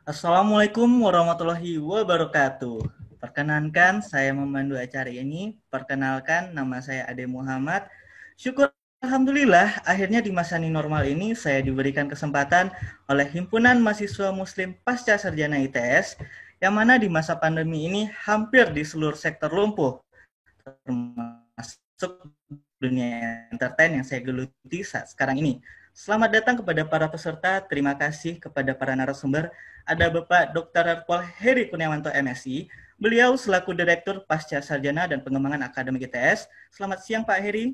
Assalamualaikum warahmatullahi wabarakatuh. Perkenankan, saya memandu acara ini. Perkenalkan, nama saya Ade Muhammad. Syukur Alhamdulillah, akhirnya di masa new normal ini saya diberikan kesempatan oleh Himpunan Mahasiswa Muslim Pasca Sarjana ITS, yang mana di masa pandemi ini hampir di seluruh sektor lumpuh, termasuk dunia entertain yang saya geluti saat sekarang ini. Selamat datang kepada para peserta, terima kasih kepada para narasumber. Ada Bapak Dr. Pol Heri Kurniawanto MSI, beliau selaku Direktur Pasca Sarjana dan Pengembangan Akademik ITS. Selamat siang Pak Heri.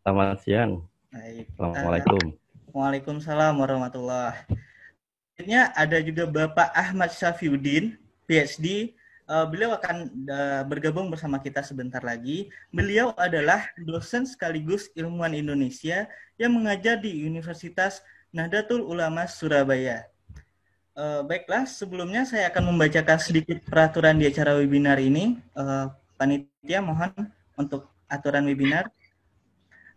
Selamat siang. Baik. Assalamualaikum. Waalaikumsalam warahmatullahi wabarakatuh. Selanjutnya ada juga Bapak Ahmad Syafiuddin, PhD. Beliau akan bergabung bersama kita sebentar lagi. Beliau adalah dosen sekaligus ilmuwan Indonesia yang mengajar di Universitas Nahdlatul Ulama Surabaya. Baiklah, sebelumnya saya akan membacakan sedikit peraturan di acara webinar ini. Panitia mohon untuk aturan webinar.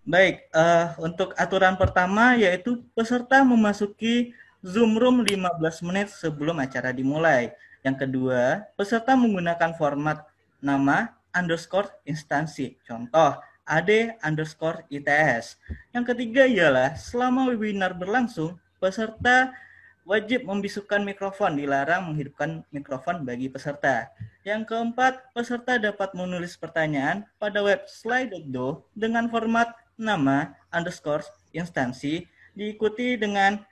Baik, untuk aturan pertama yaitu peserta memasuki Zoom Room 15 menit sebelum acara dimulai. Yang kedua, peserta menggunakan format nama underscore instansi. Contoh, AD underscore ITS. Yang ketiga ialah selama webinar berlangsung, peserta wajib membisukan mikrofon, dilarang menghidupkan mikrofon bagi peserta. Yang keempat, peserta dapat menulis pertanyaan pada web Slido dengan format nama underscore instansi, diikuti dengan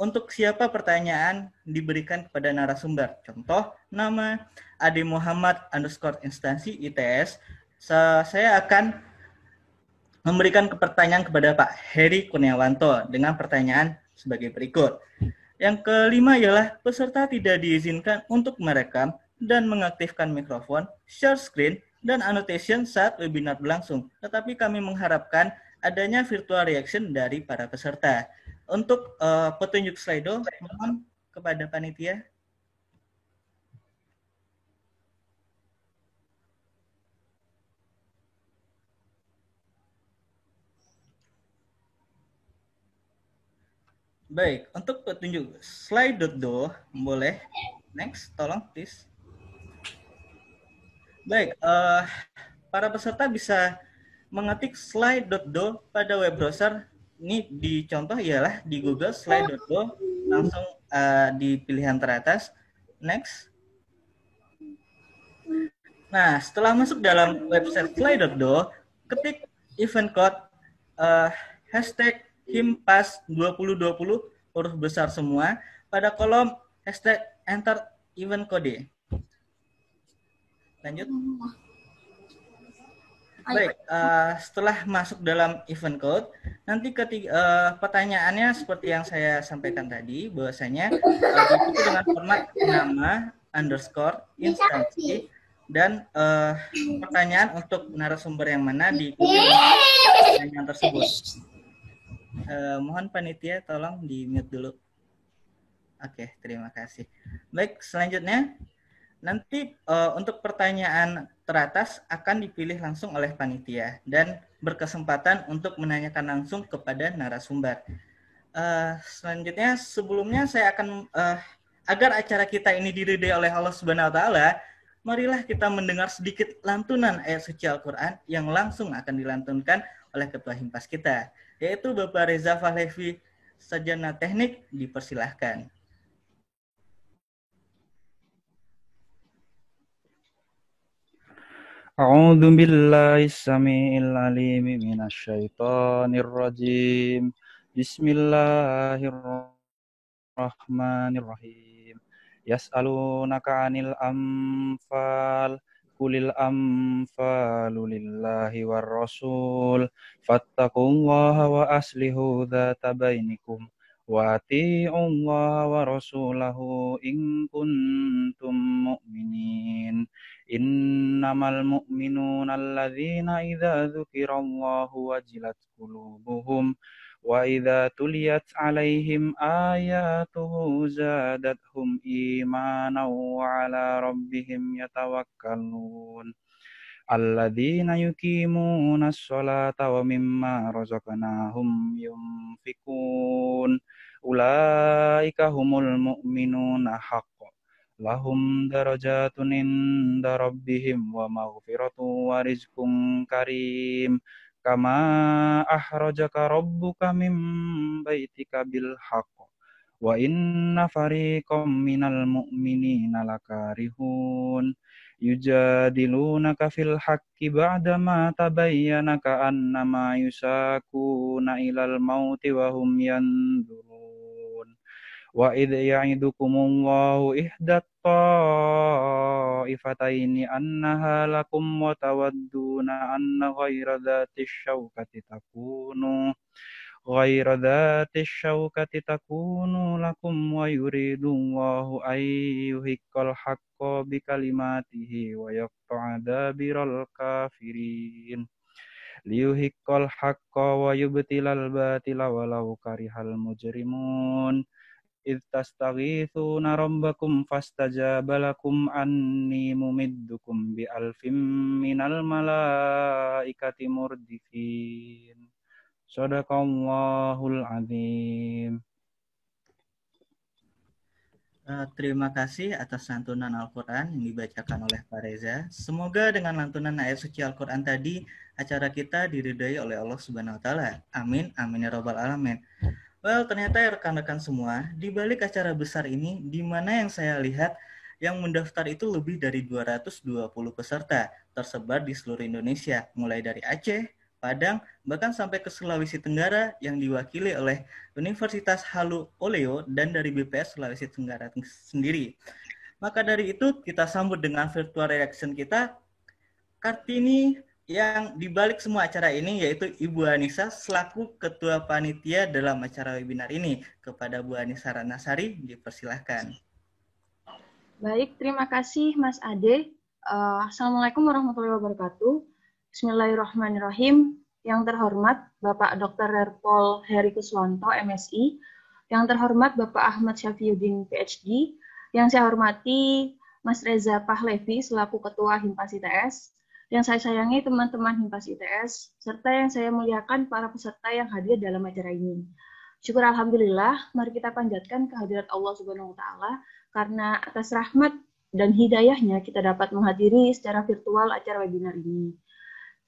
untuk siapa pertanyaan diberikan kepada narasumber. Contoh, nama Ade Muhammad underscore instansi ITS. Saya akan memberikan pertanyaan kepada Pak Heri Kurniawanto dengan pertanyaan sebagai berikut. Yang kelima ialah peserta tidak diizinkan untuk merekam dan mengaktifkan mikrofon, share screen, dan annotation saat webinar berlangsung. Tetapi kami mengharapkan adanya virtual reaction dari para peserta. Untuk petunjuk Slido, mohon kepada panitia. Baik, untuk petunjuk Slido, boleh. Next, tolong please. Baik, para peserta bisa mengetik slide.do pada web browser. Ini di contoh ialah di Google slide.do, langsung di pilihan teratas. Next. Nah, setelah masuk dalam website slide.do, ketik event code hashtag HIMPAS 2020 huruf besar semua pada kolom hashtag enter event code. Lanjut. Baik, setelah masuk dalam event code, nanti pertanyaannya seperti yang saya sampaikan tadi, bahwasanya diikuti dengan format nama underscore instansi dan pertanyaan untuk narasumber yang mana diikuti dengan pertanyaan tersebut. Mohon panitia tolong di mute dulu. Oke, terima kasih. Baik, selanjutnya nanti untuk pertanyaan teratas akan dipilih langsung oleh panitia dan berkesempatan untuk menanyakan langsung kepada narasumber. Selanjutnya, sebelumnya saya akan agar acara kita ini diridhai oleh Allah Subhanahu Wa Taala, marilah kita mendengar sedikit lantunan ayat suci Al-Quran yang langsung akan dilantunkan oleh Ketua Himpas kita, yaitu Bapak Reza Fahlevi, Sarjana Teknik, dipersilahkan. أعوذ بالله السميع العليم من الشيطان الرجيم بسم الله الرحمن الرحيم يسألونك عن الأنفال قل الأنفال لله والرسول فاتقوا الله وأصلحوا ذات بينكم وأطيعوا الله ورسوله إن كنتم مؤمنين إنما المؤمنون الذين إذا ذكر الله وجلت قلوبهم وإذا تليت عليهم آياته زادتهم إيمانا وعلى ربهم يتوكلون الذين يقيمون الصلاة ومما رزقناهم ينفقون Ulaika humul mu'minuna haqqan. Lahum darajatun inda rabbihim wa maghfiratu wa rizqun karim. Kama ahrajaka rabbuka min baitika bil haqq. Wa inna fariqam minal mu'minina lakarihun. Yujadilunaka fil haqqi ba'dama tabayyana ka'annama yusakuna ilal mauti wa hum yanzurun. Wa idh ya'idukumullahu ihdat ta'ifataini annaha lakum wa tawadduna anna ghayra dhati syawkati takunu lakum wa yuridullahu ayyuhiqqal haqqa bikalimatihi wa yaqta'a dabiral kafirin liyuhiqqal haqqa wa yubtilal batila walau karihal mujrimun idh tastaghithuna rabbakum fastajaba lakum anni mumiddukum bi alfin minal malaikati murdifin. Shadaqallahul azim. Terima kasih atas lantunan Al-Quran yang dibacakan oleh Pak Reza. Semoga dengan lantunan ayat suci Al-Quran tadi, acara kita diridhai oleh Allah Subhanahu Wa Taala. Amin, amin ya robbal alamin. Well, ternyata ya rekan-rekan semua, di balik acara besar ini, di mana yang saya lihat yang mendaftar itu lebih dari 220 peserta, tersebar di seluruh Indonesia, mulai dari Aceh, Padang, bahkan sampai ke Sulawesi Tenggara yang diwakili oleh Universitas Halu Oleo dan dari BPS Sulawesi Tenggara sendiri. Maka dari itu kita sambut dengan virtual reaction kita, Kartini yang dibalik semua acara ini yaitu Ibu Anissa selaku Ketua Panitia dalam acara webinar ini. Kepada Bu Anissa Ranasari dipersilahkan. Baik, terima kasih Mas Ade. Assalamualaikum warahmatullahi wabarakatuh. Bismillahirrahmanirrahim. Yang terhormat Bapak Dr. Lerpol Heri Kuswanto, MSI. Yang terhormat Bapak Ahmad Syafiuddin, PhD. Yang saya hormati Mas Reza Pahlevi selaku Ketua Himpas ITS. Yang saya sayangi teman-teman Himpas ITS, serta yang saya muliakan para peserta yang hadir dalam acara ini. Syukur Alhamdulillah, mari kita panjatkan kehadirat Allah Subhanahu wa Ta'ala, karena atas rahmat dan hidayahnya kita dapat menghadiri secara virtual acara webinar ini.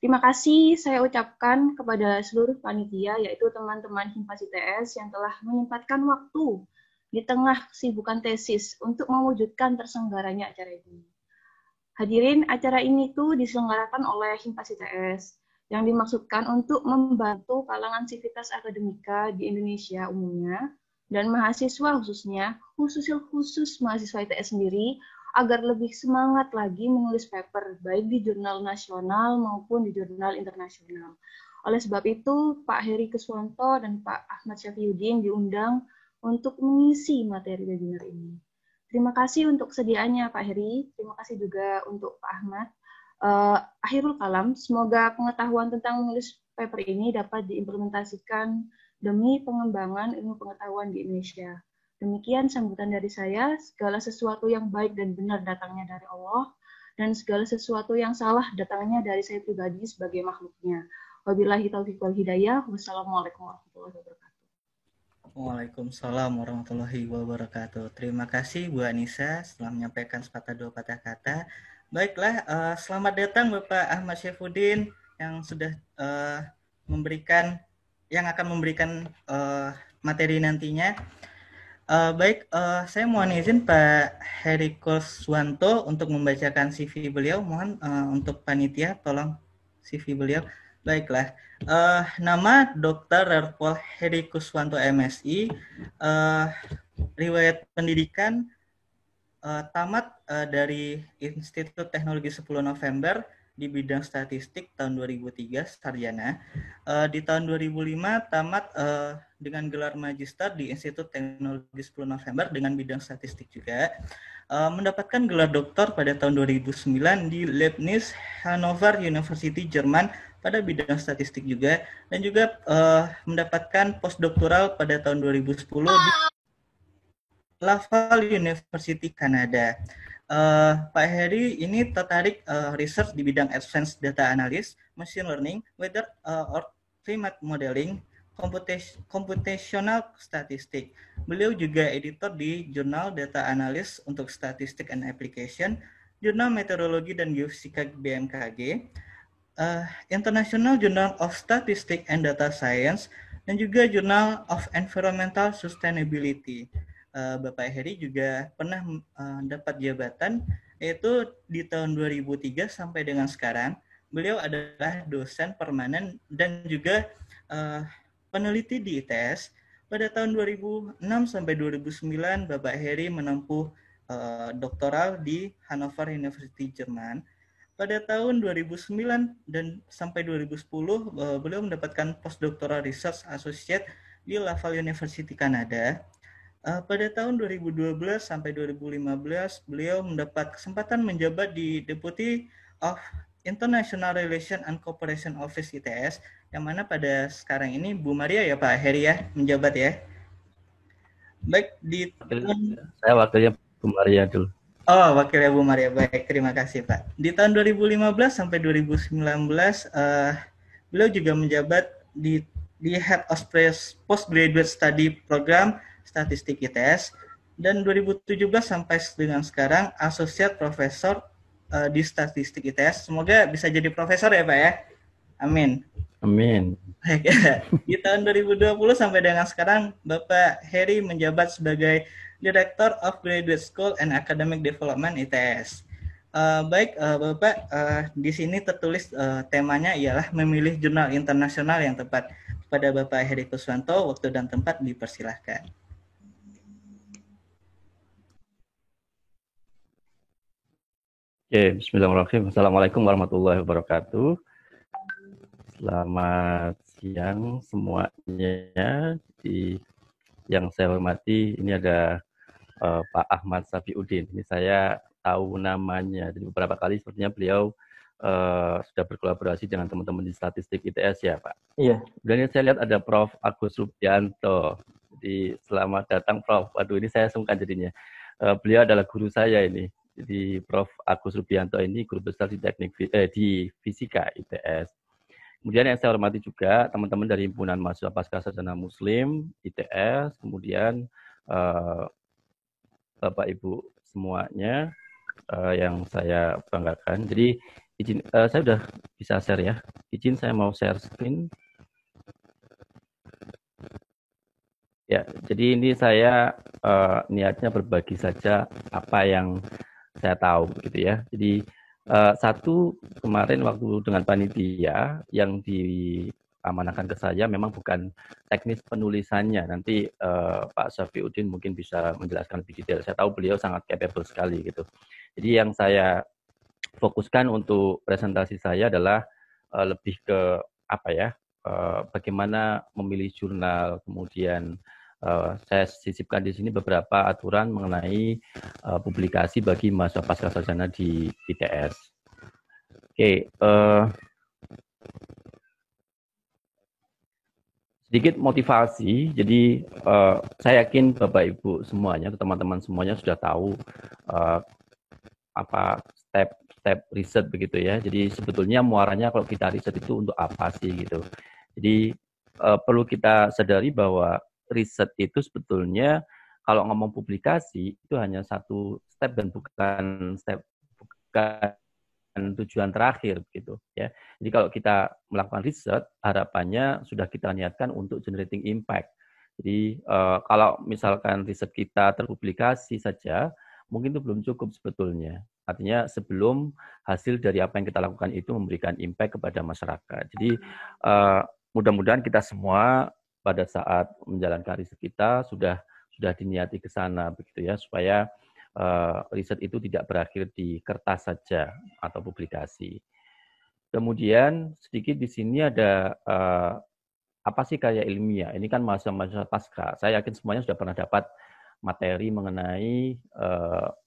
Terima kasih saya ucapkan kepada seluruh panitia, yaitu teman-teman Himpas ITS yang telah menyempatkan waktu di tengah kesibukan tesis untuk mewujudkan terselenggaranya acara ini. Hadirin, acara ini tuh diselenggarakan oleh Himpas ITS yang dimaksudkan untuk membantu kalangan sivitas akademika di Indonesia umumnya dan mahasiswa khusus mahasiswa ITS sendiri agar lebih semangat lagi menulis paper baik di jurnal nasional maupun di jurnal internasional. Oleh sebab itu, Pak Heri Kuswanto dan Pak Ahmad Syafiuddin diundang untuk mengisi materi webinar ini. Terima kasih untuk kesediaannya Pak Heri, terima kasih juga untuk Pak Ahmad. Akhirul kalam, semoga pengetahuan tentang menulis paper ini dapat diimplementasikan demi pengembangan ilmu pengetahuan di Indonesia. Demikian sambutan dari saya, segala sesuatu yang baik dan benar datangnya dari Allah, dan segala sesuatu yang salah datangnya dari saya pribadi sebagai makhluknya. Wabillahi taufiq wal hidayah, wassalamualaikum warahmatullahi wabarakatuh. Waalaikumsalam warahmatullahi wabarakatuh. Terima kasih Bu Anissa setelah menyampaikan sepatah dua patah kata. Baiklah, selamat datang Bapak Ahmad Syafiuddin yang sudah akan memberikan materi nantinya. Saya mohon izin Pak Heri Kuswanto untuk membacakan CV beliau. Mohon untuk panitia tolong CV beliau. Baiklah, nama Dr. Lerpol Heri Kuswanto MSI, riwayat pendidikan tamat dari Institut Teknologi 10 November di bidang statistik tahun 2003 sarjana. Di tahun 2005 tamat dengan gelar magister di Institut Teknologi 10 November dengan bidang statistik juga. Mendapatkan gelar doktor pada tahun 2009 di Leibniz Hannover University Jerman pada bidang statistik juga, dan juga mendapatkan postdoktoral pada tahun 2010 di Laval University Kanada. Pak Heri ini tertarik research di bidang advanced data analysis, machine learning, weather or climate modeling, Computational Statistik. Beliau juga editor di Jurnal Data Analysis untuk Statistik and Application, Jurnal Meteorologi dan Geofisika BMKG, International Journal of Statistics and Data Science, dan juga Journal of Environmental Sustainability. Bapak Heri juga pernah dapat jabatan, yaitu di tahun 2003 sampai dengan sekarang. Beliau adalah dosen permanen dan juga peneliti di ITS. Pada tahun 2006 sampai 2009, Bapak Heri menempuh doktoral di Hannover University, Jerman. Pada tahun 2009 dan sampai 2010, beliau mendapatkan postdoctoral research associate di Laval University, Kanada. Pada tahun 2012 sampai 2015, beliau mendapat kesempatan menjabat di Deputy of International Relation and Cooperation Office ITS, yang mana pada sekarang ini Bu Maria ya Pak Heri ya menjabat ya. Baik, saya wakilnya Bu Maria dulu. Oh, wakilnya Bu Maria. Baik, terima kasih Pak. Di tahun 2015 sampai 2019, beliau juga menjabat di Head of Postgraduate Study Program Statistik ITS, dan 2017 sampai dengan sekarang Associate Professor di Statistik ITS. Semoga bisa jadi profesor ya Pak ya. Amin. Amin. Di tahun 2020 sampai dengan sekarang, Bapak Heri menjabat sebagai Director of Graduate School and Academic Development ITS. Baik, Bapak, di sini tertulis temanya ialah memilih jurnal internasional yang tepat. Kepada Bapak Heri Kuswanto, waktu dan tempat dipersilahkan. Oke, bismillahirrahmanirrahim. Assalamualaikum warahmatullahi wabarakatuh. Selamat siang semuanya. Yang saya hormati, ini ada Pak Ahmad Safiuddin. Ini saya tahu namanya. Jadi beberapa kali sepertinya beliau sudah berkolaborasi dengan teman-teman di Statistik ITS ya Pak. Iya. Kemudian saya lihat ada Prof. Agus Rubianto. Jadi selamat datang Prof. Waduh, ini saya sungkan jadinya. Beliau adalah guru saya ini. Jadi Prof. Agus Rubianto ini guru besar di di Fisika ITS. Kemudian yang saya hormati juga teman-teman dari Himpunan Mahasiswa Pascasarjana Muslim ITS, kemudian Bapak Ibu semuanya yang saya banggakan. Jadi izin saya sudah bisa share ya. Izin saya mau share screen. Ya, jadi ini saya niatnya berbagi saja apa yang saya tahu gitu ya. Jadi satu, kemarin waktu dengan panitia yang diamanahkan ke saya memang bukan teknis penulisannya. Nanti Pak Safiuddin mungkin bisa menjelaskan lebih detail. Saya tahu beliau sangat capable sekali gitu. Jadi yang saya fokuskan untuk presentasi saya adalah lebih ke apa ya, bagaimana memilih jurnal, kemudian saya sisipkan di sini beberapa aturan mengenai publikasi bagi mahasiswa pascasarjana di ITS. Oke, sedikit motivasi. Jadi saya yakin Bapak Ibu semuanya, teman-teman semuanya sudah tahu apa step riset begitu ya. Jadi sebetulnya muaranya kalau kita riset itu untuk apa sih gitu. Jadi perlu kita sadari bahwa riset itu sebetulnya kalau ngomong publikasi itu hanya satu step dan bukan tujuan terakhir gitu ya. Jadi kalau kita melakukan riset, harapannya sudah kita niatkan untuk generating impact. Jadi kalau misalkan riset kita terpublikasi saja, mungkin itu belum cukup sebetulnya. Artinya sebelum hasil dari apa yang kita lakukan itu memberikan impact kepada masyarakat. Jadi mudah-mudahan kita semua pada saat menjalankan riset kita sudah diniati ke sana begitu ya, supaya riset itu tidak berakhir di kertas saja atau publikasi. Kemudian sedikit di sini ada apa sih karya ilmiah? Ini kan mahasiswa pasca. Saya yakin semuanya sudah pernah dapat materi mengenai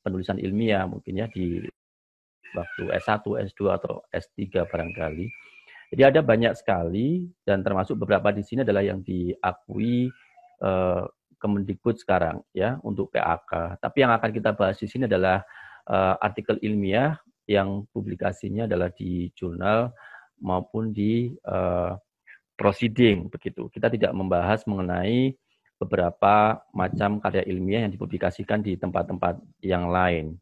penulisan ilmiah mungkin ya di waktu S1, S2 atau S3 barangkali. Jadi ada banyak sekali dan termasuk beberapa di sini adalah yang diakui Kemendikbud sekarang ya untuk PAK. Tapi yang akan kita bahas di sini adalah artikel ilmiah yang publikasinya adalah di jurnal maupun di proceeding begitu. Kita tidak membahas mengenai beberapa macam karya ilmiah yang dipublikasikan di tempat-tempat yang lain.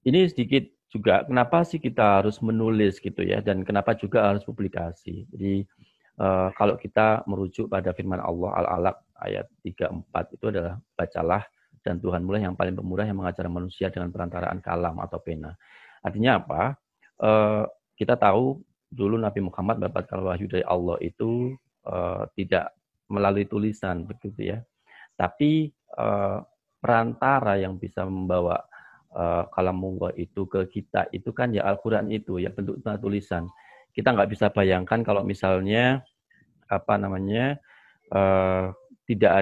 Ini sedikit juga kenapa sih kita harus menulis gitu ya, dan kenapa juga harus publikasi. Jadi kalau kita merujuk pada firman Allah Al-Alaq ayat 3-4 itu adalah bacalah dan Tuhan mulai yang paling pemurah yang mengajar manusia dengan perantaraan kalam atau pena. Artinya apa? Kita tahu dulu Nabi Muhammad mendapatkan wahyu dari Allah itu tidak melalui tulisan begitu ya. Tapi perantara yang bisa membawa kalamullah itu ke kita itu kan ya Al-Qur'an itu ya, bentuk tulisan. Kita nggak bisa bayangkan kalau misalnya tidak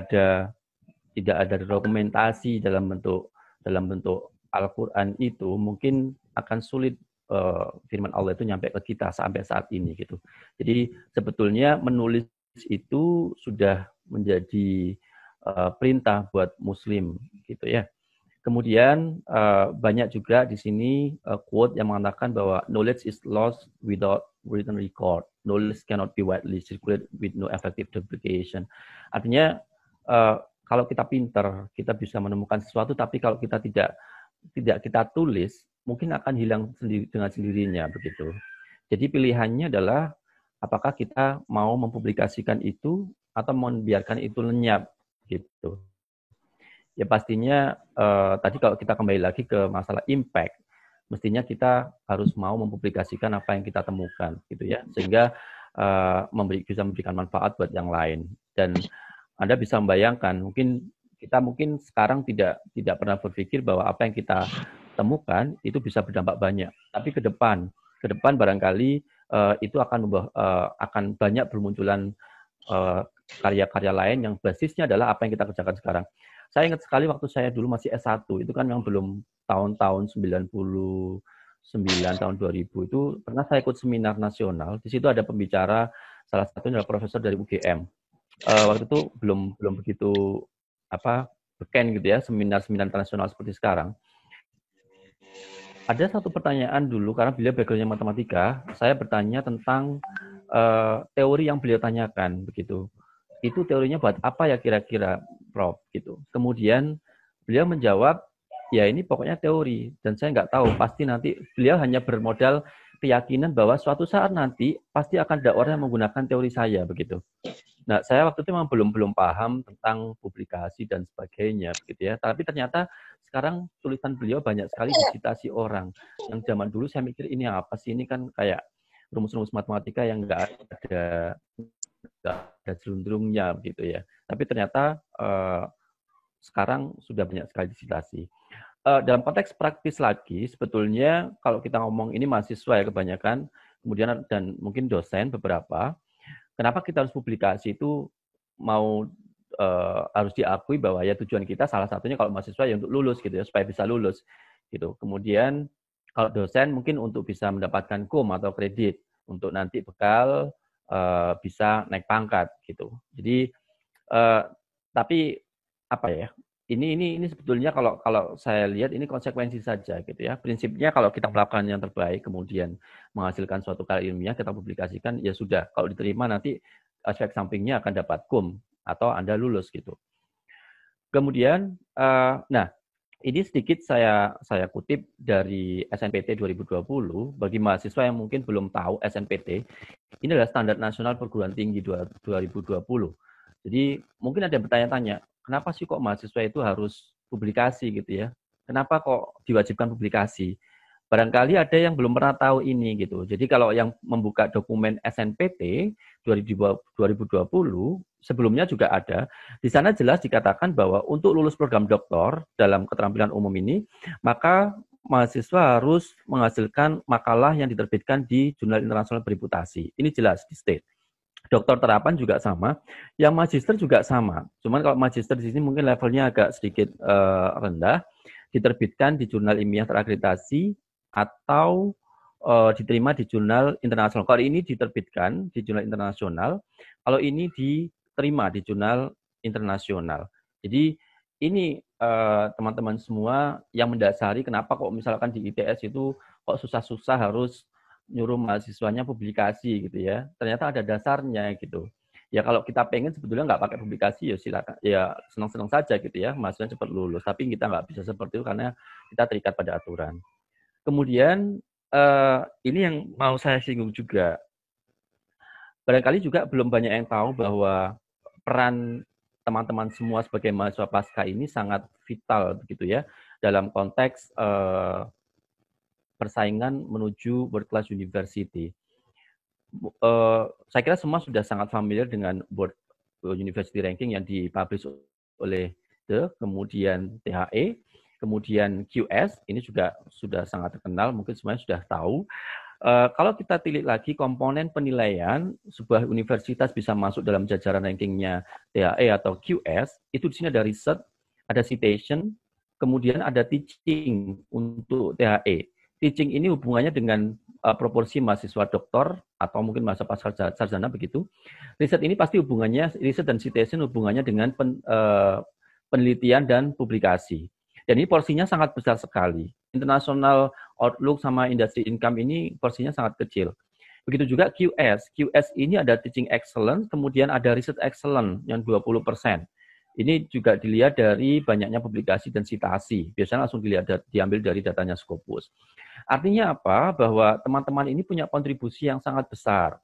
ada dokumentasi dalam bentuk Al-Qur'an itu, mungkin akan sulit firman Allah itu nyampe ke kita sampai saat ini gitu. Jadi sebetulnya menulis itu sudah menjadi perintah buat Muslim gitu ya. Kemudian banyak juga di sini quote yang mengatakan bahwa knowledge is lost without written record. Knowledge cannot be widely circulated with no effective duplication. Artinya kalau kita pintar, kita bisa menemukan sesuatu, tapi kalau kita tidak kita tulis, mungkin akan hilang dengan sendirinya begitu. Jadi pilihannya adalah apakah kita mau mempublikasikan itu atau membiarkan itu lenyap gitu. Ya pastinya tadi kalau kita kembali lagi ke masalah impact, mestinya kita harus mau mempublikasikan apa yang kita temukan gitu ya, sehingga bisa memberikan manfaat buat yang lain. Dan Anda bisa membayangkan, mungkin sekarang tidak pernah berpikir bahwa apa yang kita temukan itu bisa berdampak banyak. Tapi ke depan barangkali itu akan banyak bermunculan karya-karya lain yang basisnya adalah apa yang kita kerjakan sekarang. Saya ingat sekali waktu saya dulu masih S1, itu kan yang belum tahun-tahun 99, tahun 2000, itu pernah saya ikut seminar nasional. Di situ ada pembicara, salah satunya adalah profesor dari UGM. Waktu itu belum begitu beken gitu ya, seminar internasional seperti sekarang. Ada satu pertanyaan dulu, karena beliau background-nya matematika, saya bertanya tentang teori yang beliau tanyakan begitu. Itu teorinya buat apa ya kira-kira, Prof? Gitu. Kemudian beliau menjawab, ya ini pokoknya teori. Dan saya nggak tahu, pasti nanti beliau hanya bermodal keyakinan bahwa suatu saat nanti pasti akan ada orang yang menggunakan teori saya begitu. Nah, saya waktu itu memang belum paham tentang publikasi dan sebagainya begitu ya. Tapi ternyata sekarang tulisan beliau banyak sekali disitasi orang. Yang zaman dulu saya mikir ini apa sih? Ini kan kayak rumus-rumus matematika yang nggak ada jelundrungnya gitu ya. Tapi ternyata sekarang sudah banyak sekali disitasi. Dalam konteks praktis lagi, sebetulnya kalau kita ngomong ini mahasiswa ya kebanyakan, kemudian dan mungkin dosen beberapa, kenapa kita harus publikasi itu harus diakui bahwa ya tujuan kita salah satunya kalau mahasiswa ya untuk lulus gitu ya, supaya bisa lulus gitu. Kemudian kalau dosen mungkin untuk bisa mendapatkan cum atau kredit untuk nanti bekal bisa naik pangkat gitu. Jadi tapi apa ya? Ini sebetulnya kalau saya lihat ini konsekuensi saja gitu ya. Prinsipnya kalau kita melakukan yang terbaik kemudian menghasilkan suatu karya ilmiah kita publikasikan ya sudah. Kalau diterima nanti aspek sampingnya akan dapat cum atau Anda lulus gitu. Kemudian ini sedikit saya kutip dari SNPT 2020 bagi mahasiswa yang mungkin belum tahu SNPT. Ini adalah standar nasional perguruan tinggi 2020. Jadi mungkin ada yang bertanya-tanya, kenapa sih kok mahasiswa itu harus publikasi gitu ya? Kenapa kok diwajibkan publikasi? Barangkali ada yang belum pernah tahu ini gitu. Jadi kalau yang membuka dokumen SNPT 2020, sebelumnya juga ada, di sana jelas dikatakan bahwa untuk lulus program doktor dalam keterampilan umum ini, maka mahasiswa harus menghasilkan makalah yang diterbitkan di jurnal internasional bereputasi. Ini jelas di state. Doktor terapan juga sama, yang magister juga sama. Cuman kalau magister di sini mungkin levelnya agak sedikit rendah, diterbitkan di jurnal ilmiah terakreditasi atau diterima di jurnal internasional. Kalau ini diterbitkan di jurnal internasional, kalau ini diterima di jurnal internasional. Jadi ini teman-teman semua yang mendasari kenapa kok misalkan di ITS itu kok susah-susah harus nyuruh mahasiswanya publikasi gitu ya. Ternyata ada dasarnya gitu. Ya kalau kita pengen sebetulnya nggak pakai publikasi ya silakan, ya senang-senang saja gitu ya, mahasiswa cepat lulus. Tapi kita nggak bisa seperti itu karena kita terikat pada aturan. Kemudian ini yang mau saya singgung juga. Barangkali juga belum banyak yang tahu bahwa peran teman-teman semua sebagai mahasiswa pasca ini sangat vital begitu ya dalam konteks persaingan menuju world class university. Saya kira semua sudah sangat familiar dengan World University Ranking yang dipublish oleh kemudian THE, kemudian QS, ini juga sudah sangat terkenal, mungkin semuanya sudah tahu. Kalau kita tilik lagi komponen penilaian sebuah universitas bisa masuk dalam jajaran rankingnya THE atau QS, itu di sini ada riset, ada citation, kemudian ada teaching untuk THE. Teaching ini hubungannya dengan proporsi mahasiswa doktor atau mungkin mahasiswa pasca sarjana begitu. Riset ini pasti hubungannya, riset dan citation hubungannya dengan penelitian dan publikasi. Dan ini porsinya sangat besar sekali. International Outlook sama Industry Income ini porsinya sangat kecil. Begitu juga QS. QS ini ada Teaching Excellence, kemudian ada Research Excellence yang 20%. Ini juga dilihat dari banyaknya publikasi dan citasi. Biasanya langsung diambil dari datanya Scopus. Artinya apa? Bahwa teman-teman ini punya kontribusi yang sangat besar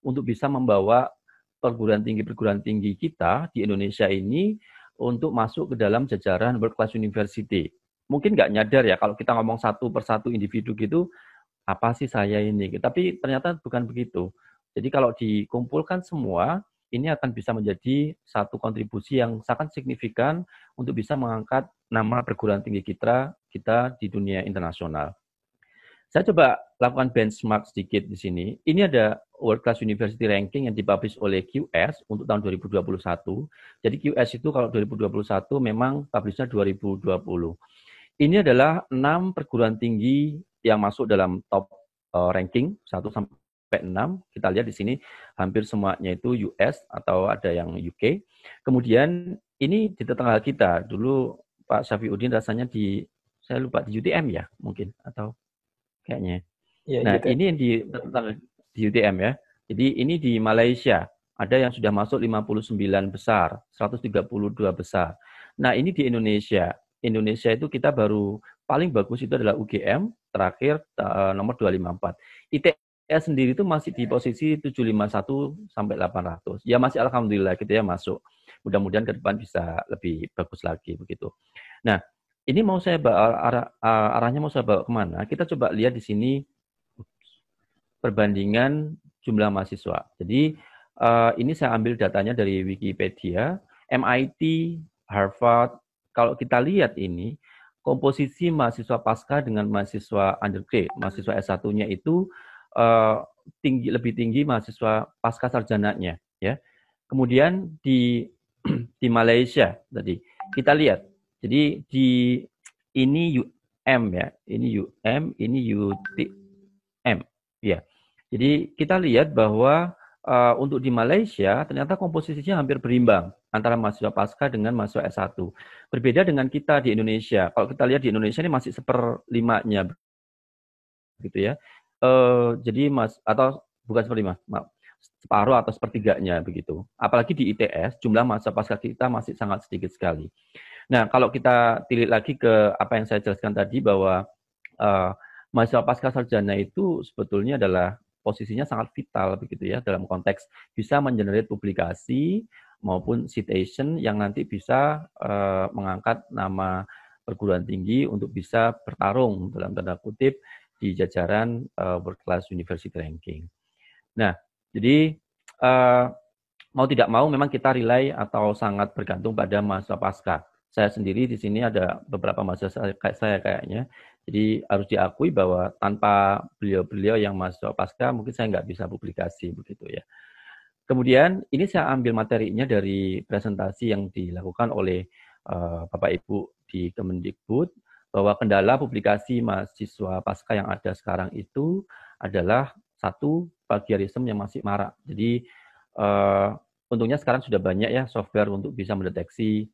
untuk bisa membawa perguruan tinggi kita di Indonesia ini untuk masuk ke dalam jajaran World Class University. Mungkin nggak nyadar ya kalau kita ngomong satu persatu individu gitu, apa sih saya ini? Tapi ternyata bukan begitu. Jadi kalau dikumpulkan semua, ini akan bisa menjadi satu kontribusi yang sangat signifikan untuk bisa mengangkat nama perguruan tinggi kita di dunia internasional. Saya coba lakukan benchmark sedikit di sini. Ini ada World Class University Ranking yang dipublish oleh QS untuk tahun 2021. Jadi QS itu kalau 2021 memang publishnya 2020. Ini adalah 6 perguruan tinggi yang masuk dalam top ranking 1 sampai 6. Kita lihat di sini hampir semuanya itu US atau ada yang UK. Kemudian ini di tetangga kita. Dulu Pak Syafiuddin rasanya saya lupa di UTM ya mungkin atau kayaknya. Ya, nah, UTM. Ini yang di UTM ya. Jadi ini di Malaysia. Ada yang sudah masuk 59 besar, 132 besar. Nah, ini di Indonesia. Indonesia itu kita baru paling bagus itu adalah UGM, terakhir nomor 254. ITS sendiri itu masih di posisi 751 sampai 800. Ya masih alhamdulillah gitu ya masuk. Mudah-mudahan ke depan bisa lebih bagus lagi begitu. Nah, ini mau saya bawa arahnya mau saya bawa kemana? Kita coba lihat di sini perbandingan jumlah mahasiswa. Jadi ini saya ambil datanya dari Wikipedia, MIT, Harvard. Kalau kita lihat ini komposisi mahasiswa pasca dengan mahasiswa undergrad, mahasiswa S1-nya itu lebih tinggi mahasiswa pasca sarjananya, ya. Kemudian di Malaysia tadi kita lihat. Jadi ini UM ya, ini UM, ini UTM ya. Jadi kita lihat bahwa untuk di Malaysia ternyata komposisinya hampir berimbang antara mahasiswa pasca dengan mahasiswa S1. Berbeda dengan kita di Indonesia. Kalau kita lihat di Indonesia ini masih 1/5-nya gitu ya. Jadi atau bukan 1/5, maaf, separuh atau 1/3-nya begitu. Apalagi di ITS jumlah mahasiswa pasca kita masih sangat sedikit sekali. Nah, kalau kita tilik lagi ke apa yang saya jelaskan tadi bahwa mahasiswa pasca sarjana itu sebetulnya adalah posisinya sangat vital begitu ya dalam konteks bisa mengenerate publikasi maupun citation yang nanti bisa mengangkat nama perguruan tinggi untuk bisa bertarung dalam tanda kutip di jajaran World Class University Ranking. Nah, jadi mau tidak mau memang kita rely atau sangat bergantung pada mahasiswa pasca. Saya sendiri di sini ada beberapa mahasiswa saya kayaknya. Jadi harus diakui bahwa tanpa beliau-beliau yang mahasiswa pasca mungkin saya nggak bisa publikasi begitu ya. Kemudian ini saya ambil materinya dari presentasi yang dilakukan oleh Bapak Ibu di Kemendikbud bahwa kendala publikasi mahasiswa pasca yang ada sekarang itu adalah satu plagiarisme yang masih marak. Jadi untungnya sekarang sudah banyak ya software untuk bisa mendeteksi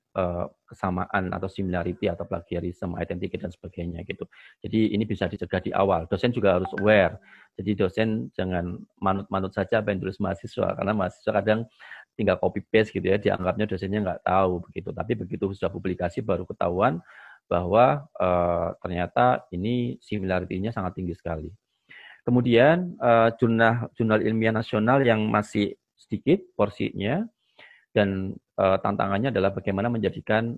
kesamaan atau similarity atau plagiarism, identikasi dan sebagainya gitu. Jadi ini bisa dicegah di awal. Dosen juga harus aware. Jadi dosen jangan manut-manut saja apa yang tulis mahasiswa, karena mahasiswa kadang tinggal copy paste gitu ya, dianggapnya dosennya nggak tahu begitu. Tapi begitu sudah publikasi baru ketahuan bahwa ternyata ini similarity-nya sangat tinggi sekali. Kemudian jurnal ilmiah nasional yang masih sedikit porsinya, dan tantangannya adalah bagaimana menjadikan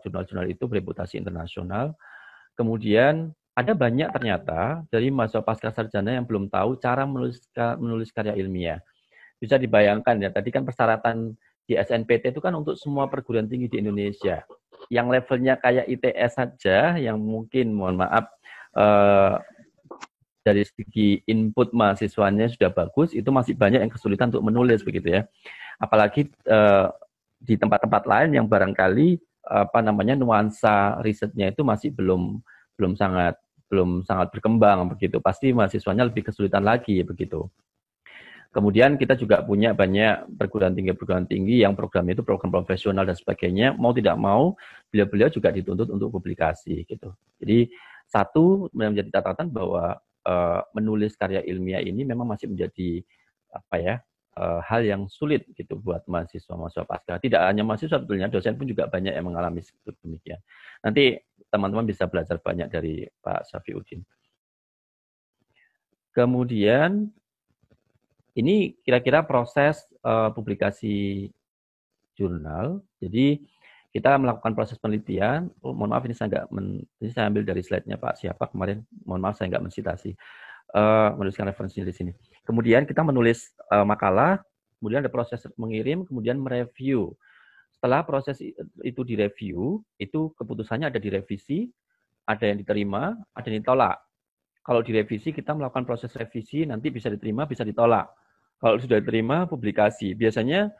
jurnal-jurnal itu bereputasi internasional. Kemudian ada banyak ternyata dari mahasiswa pasca sarjana yang belum tahu cara menulis karya ilmiah. Bisa dibayangkan ya, tadi kan persyaratan di SNPT itu kan untuk semua perguruan tinggi di Indonesia. Yang levelnya kayak ITS saja, yang mungkin mohon maaf dari segi input mahasiswanya sudah bagus, itu masih banyak yang kesulitan untuk menulis begitu ya. Apalagi di tempat-tempat lain yang barangkali nuansa risetnya itu masih belum sangat berkembang begitu. Pasti mahasiswanya lebih kesulitan lagi begitu. Kemudian kita juga punya banyak perguruan tinggi yang programnya itu program profesional dan sebagainya. Mau tidak mau, beliau-beliau juga dituntut untuk publikasi gitu. Jadi satu menjadi catatan bahwa menulis karya ilmiah ini memang masih menjadi hal yang sulit gitu buat mahasiswa pasca. Tidak hanya mahasiswa sebetulnya, dosen pun juga banyak yang mengalami demikian. Nanti teman-teman bisa belajar banyak dari Pak Syafiuddin. Kemudian ini kira-kira proses publikasi jurnal. Jadi kita melakukan proses penelitian. Mohon maaf ini saya ambil dari slide-nya Pak siapa kemarin. Mohon maaf saya nggak mensitasi. Menuliskan referensinya di sini. Kemudian kita menulis makalah, kemudian ada proses mengirim, kemudian mereview. Setelah proses itu direview, itu keputusannya ada direvisi, ada yang diterima, ada yang ditolak. Kalau direvisi kita melakukan proses revisi, nanti bisa diterima, bisa ditolak. Kalau sudah diterima, publikasi. Biasanya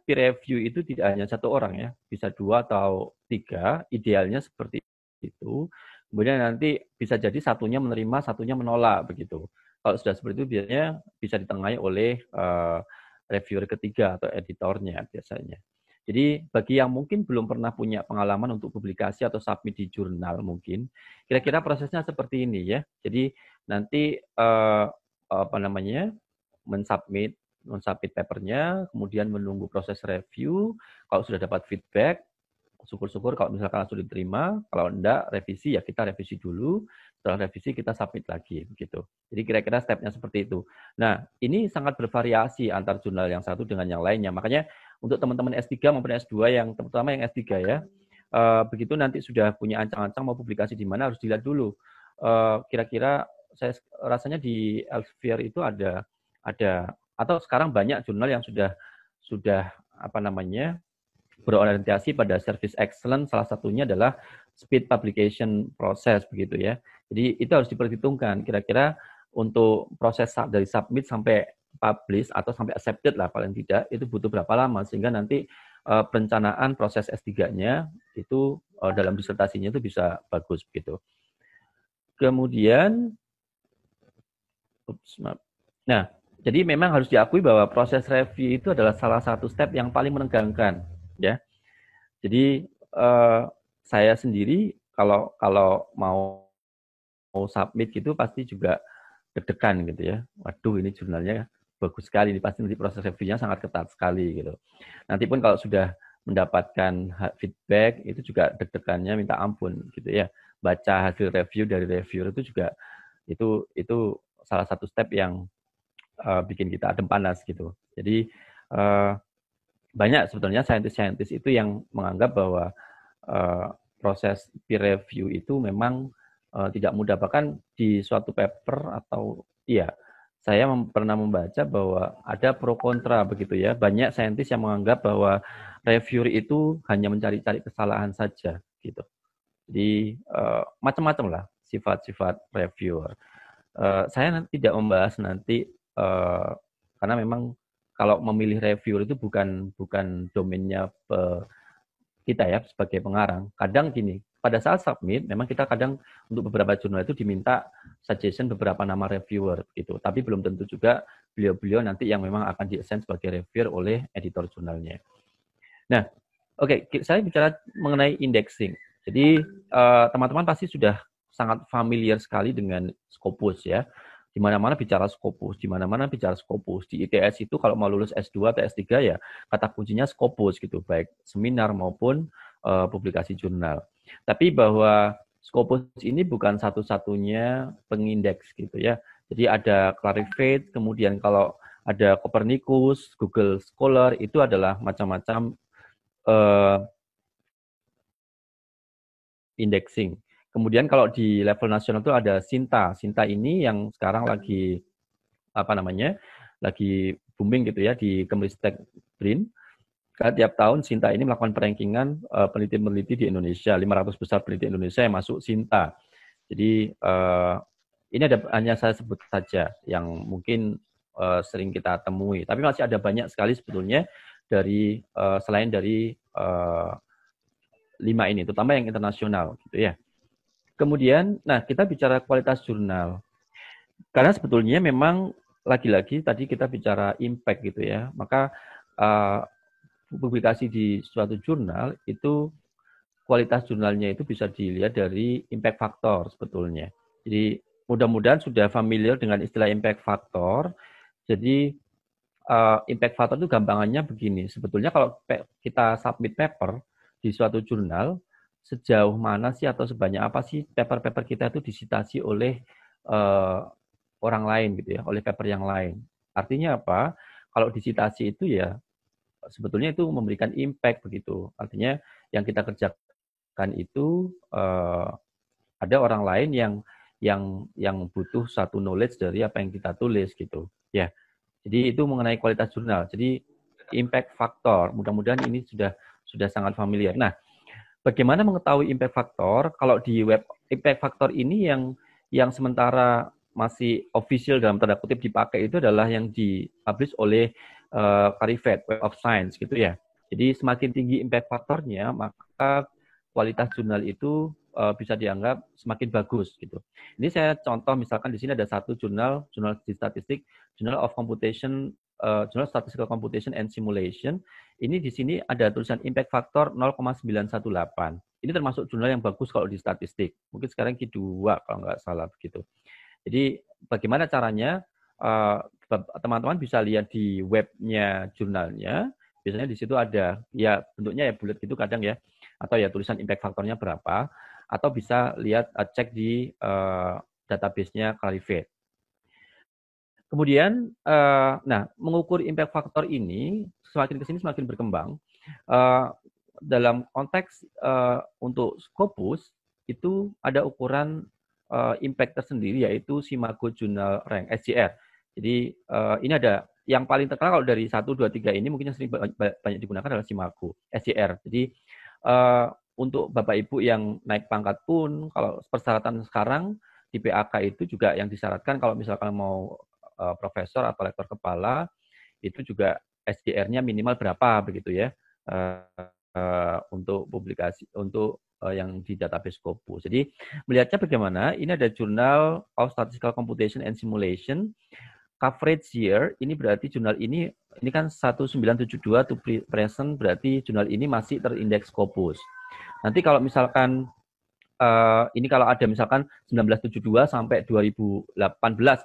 peer review itu tidak hanya satu orang ya, bisa 2 atau 3, idealnya seperti itu. Kemudian nanti bisa jadi satunya menerima, satunya menolak begitu. Kalau sudah seperti itu biasanya bisa ditengahi oleh reviewer ketiga atau editornya biasanya. Jadi bagi yang mungkin belum pernah punya pengalaman untuk publikasi atau submit di jurnal mungkin, kira-kira prosesnya seperti ini ya. Jadi nanti mensubmit papernya, kemudian menunggu proses review. Kalau sudah dapat feedback, syukur-syukur kalau misalkan langsung diterima, kalau enggak revisi ya kita revisi dulu, setelah revisi kita submit lagi begitu. Jadi kira-kira stepnya seperti itu. Nah, ini sangat bervariasi antar jurnal yang satu dengan yang lainnya. Makanya untuk teman-teman S3 maupun S2 yang terutama yang S3 ya, begitu nanti sudah punya ancang-ancang mau publikasi di mana harus dilihat dulu. Kira-kira saya rasanya di Elsevier itu ada atau sekarang banyak jurnal yang sudah berorientasi pada service excellence, salah satunya adalah speed publication process begitu ya. Jadi itu harus diperhitungkan kira-kira untuk proses dari submit sampai publish atau sampai accepted lah paling tidak itu butuh berapa lama sehingga nanti perencanaan proses S3-nya itu dalam disertasinya itu bisa bagus begitu. Kemudian nah, jadi memang harus diakui bahwa proses review itu adalah salah satu step yang paling menegangkan ya. Jadi saya sendiri kalau mau submit gitu pasti juga deg-degan gitu ya. Waduh ini jurnalnya bagus sekali, ini pasti nanti proses reviewnya sangat ketat sekali gitu. Nanti pun kalau sudah mendapatkan feedback itu juga deg-degannya minta ampun gitu ya. Baca hasil review dari reviewer itu juga itu salah satu step yang bikin kita adem panas gitu. Jadi banyak sebetulnya saintis-saintis itu yang menganggap bahwa proses peer review itu memang tidak mudah. Bahkan di suatu paper saya pernah membaca bahwa ada pro kontra begitu ya. Banyak saintis yang menganggap bahwa reviewer itu hanya mencari-cari kesalahan saja gitu. Jadi macam-macam lah sifat-sifat reviewer. Saya tidak membahas nanti karena memang kalau memilih reviewer itu bukan domainnya kita ya sebagai pengarang. Kadang gini, pada saat submit, memang kita kadang untuk beberapa jurnal itu diminta suggestion beberapa nama reviewer gitu. Tapi belum tentu juga beliau-beliau nanti yang memang akan di-assign sebagai reviewer oleh editor jurnalnya. Nah, oke, saya bicara mengenai indexing. Jadi teman-teman pasti sudah sangat familiar sekali dengan Scopus ya. Di mana-mana bicara Scopus, di mana-mana bicara Scopus. Di ITS itu kalau mau lulus S2 atau S3 ya kata kuncinya Scopus gitu, baik seminar maupun publikasi jurnal. Tapi bahwa Scopus ini bukan satu-satunya pengindeks gitu ya. Jadi ada Clarivate, kemudian kalau ada Copernicus, Google Scholar, itu adalah macam-macam indexing. Kemudian kalau di level nasional itu ada Sinta. Sinta ini yang sekarang lagi lagi booming gitu ya di Kemristek BRIN. Karena tiap tahun Sinta ini melakukan perankingan peneliti-peneliti di Indonesia, 500 besar peneliti Indonesia yang masuk Sinta. Jadi ini hanya saya sebut saja yang mungkin sering kita temui. Tapi masih ada banyak sekali sebetulnya dari selain dari 5 ini, terutama yang internasional gitu ya. Kemudian, nah kita bicara kualitas jurnal. Karena sebetulnya memang lagi-lagi tadi kita bicara impact gitu ya. Maka publikasi di suatu jurnal itu kualitas jurnalnya itu bisa dilihat dari impact factor sebetulnya. Jadi mudah-mudahan sudah familiar dengan istilah impact factor. Jadi impact factor itu gampangannya begini. Sebetulnya kalau kita submit paper di suatu jurnal, sejauh mana sih atau sebanyak apa sih paper-paper kita itu disitasi oleh orang lain gitu ya, oleh paper yang lain. Artinya apa? Kalau disitasi itu ya sebetulnya itu memberikan impact begitu. Artinya yang kita kerjakan itu ada orang lain yang butuh satu knowledge dari apa yang kita tulis gitu. Ya. Jadi itu mengenai kualitas jurnal. Jadi impact factor. Mudah-mudahan ini sudah sangat familiar. Nah, bagaimana mengetahui impact factor? Kalau di web impact factor ini yang sementara masih official dalam tanda kutip dipakai itu adalah yang dipublish oleh Clarivate Web of Science gitu ya. Jadi semakin tinggi impact faktornya, maka kualitas jurnal itu bisa dianggap semakin bagus gitu. Ini saya contoh misalkan di sini ada satu jurnal di statistik, Journal of Computation, Journal Statistical Computation and Simulation. Ini di sini ada tulisan impact factor 0,918. Ini termasuk jurnal yang bagus kalau di statistik. Mungkin sekarang Q2 kalau nggak salah begitu. Jadi bagaimana caranya? Teman-teman bisa lihat di webnya jurnalnya, biasanya di situ ada ya bentuknya ya bulat gitu kadang ya, atau ya tulisan impact faktornya berapa, atau bisa lihat cek di database-nya Clarivate. Kemudian, nah mengukur impact faktor ini semakin kesini semakin berkembang. Dalam konteks untuk Scopus itu ada ukuran impact tersendiri yaitu Simago Journal Rank SJR. Jadi ini ada yang paling terkenal kalau dari 1, 2, 3 ini mungkin yang sering banyak digunakan adalah Simago SJR. Jadi untuk Bapak Ibu yang naik pangkat pun kalau persyaratan sekarang di PAK itu juga yang disyaratkan kalau misalkan mau profesor atau lektor kepala itu juga SJR-nya minimal berapa begitu ya untuk publikasi untuk yang di database Scopus. Jadi melihatnya bagaimana? Ini ada Journal of Statistical Computation and Simulation. Coverage year, ini berarti jurnal ini kan 1972 to present, berarti jurnal ini masih terindeks Scopus. Nanti kalau misalkan ini kalau ada misalkan 1972 sampai 2018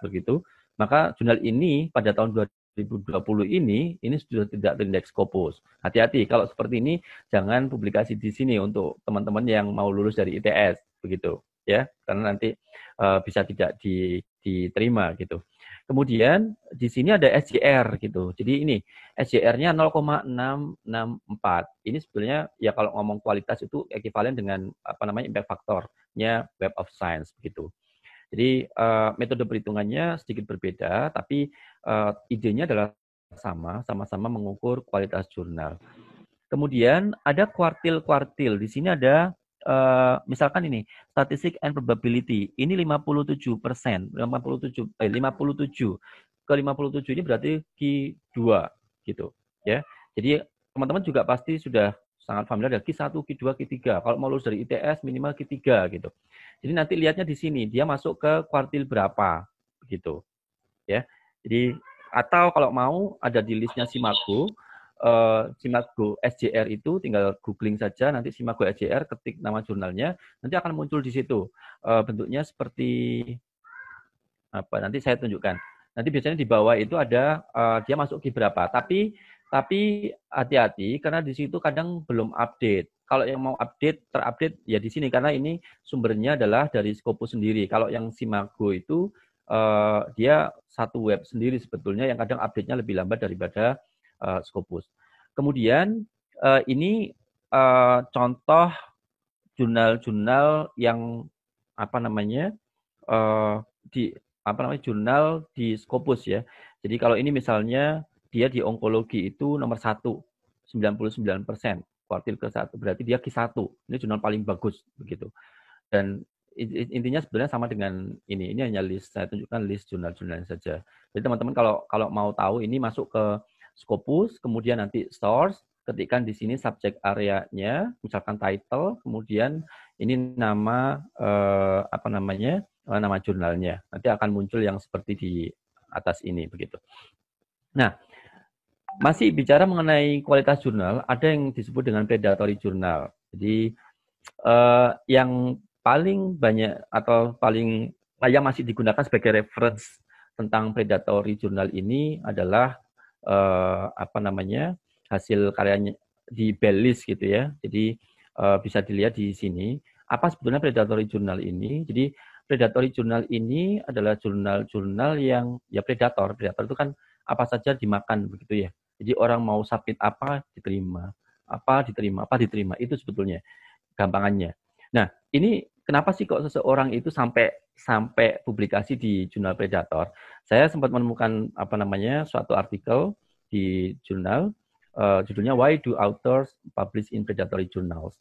begitu, maka jurnal ini pada tahun 2020 ini sudah tidak terindeks Scopus. Hati-hati kalau seperti ini jangan publikasi di sini untuk teman-teman yang mau lulus dari ITS begitu ya, karena nanti bisa tidak diterima gitu. Kemudian di sini ada SJR gitu. Jadi ini SJR-nya 0,664. Ini sebetulnya ya kalau ngomong kualitas itu ekivalen dengan impact faktornya Web of Science begitu. Jadi metode perhitungannya sedikit berbeda, tapi idenya adalah sama-sama mengukur kualitas jurnal. Kemudian ada kuartil-kuartil. Di sini ada misalkan ini statistic and probability ini 57%, 57 ke 57 ini berarti Q2 gitu ya. Jadi teman-teman juga pasti sudah sangat familiar ya Q1, Q2, Q3. Kalau mau lulus dari ITS minimal Q3 gitu. Jadi nanti lihatnya di sini dia masuk ke kuartil berapa gitu. Ya. Jadi atau kalau mau ada di listnya Simago, Simago SJR itu tinggal googling saja nanti Simago SJR, ketik nama jurnalnya, nanti akan muncul di situ. Bentuknya seperti apa? Nanti saya tunjukkan. Nanti biasanya di bawah itu ada dia masuk Q berapa. Tapi hati-hati karena di situ kadang belum update. Kalau yang mau terupdate ya di sini karena ini sumbernya adalah dari Scopus sendiri. Kalau yang Simago itu dia satu web sendiri sebetulnya yang kadang update-nya lebih lambat daripada Scopus. Kemudian ini contoh jurnal-jurnal yang jurnal di Scopus ya. Jadi kalau ini misalnya dia di onkologi itu nomor 1, 99%, kuartil ke-1, berarti dia Q1. Ini jurnal paling bagus begitu. Dan intinya sebenarnya sama dengan ini hanya list, saya tunjukkan list jurnal-jurnalnya saja. Jadi teman-teman kalau mau tahu ini masuk ke Scopus, kemudian nanti source, ketikkan di sini subject area-nya, misalkan title, kemudian ini nama nama jurnalnya. Nanti akan muncul yang seperti di atas ini begitu. Nah, masih bicara mengenai kualitas jurnal, ada yang disebut dengan predatory jurnal. Jadi yang paling banyak atau paling yang masih digunakan sebagai reference tentang predatory jurnal ini adalah hasil karyanya di Bellis gitu ya. Jadi bisa dilihat di sini apa sebetulnya predatory jurnal ini. Jadi predatory jurnal ini adalah jurnal-jurnal yang ya predator. Predator itu kan apa saja dimakan begitu ya. Jadi orang mau submit apa diterima, apa diterima. Itu sebetulnya gampangannya. Nah, ini kenapa sih kok seseorang itu sampai publikasi di jurnal predator? Saya sempat menemukan suatu artikel di jurnal judulnya Why Do Authors Publish in Predatory Journals?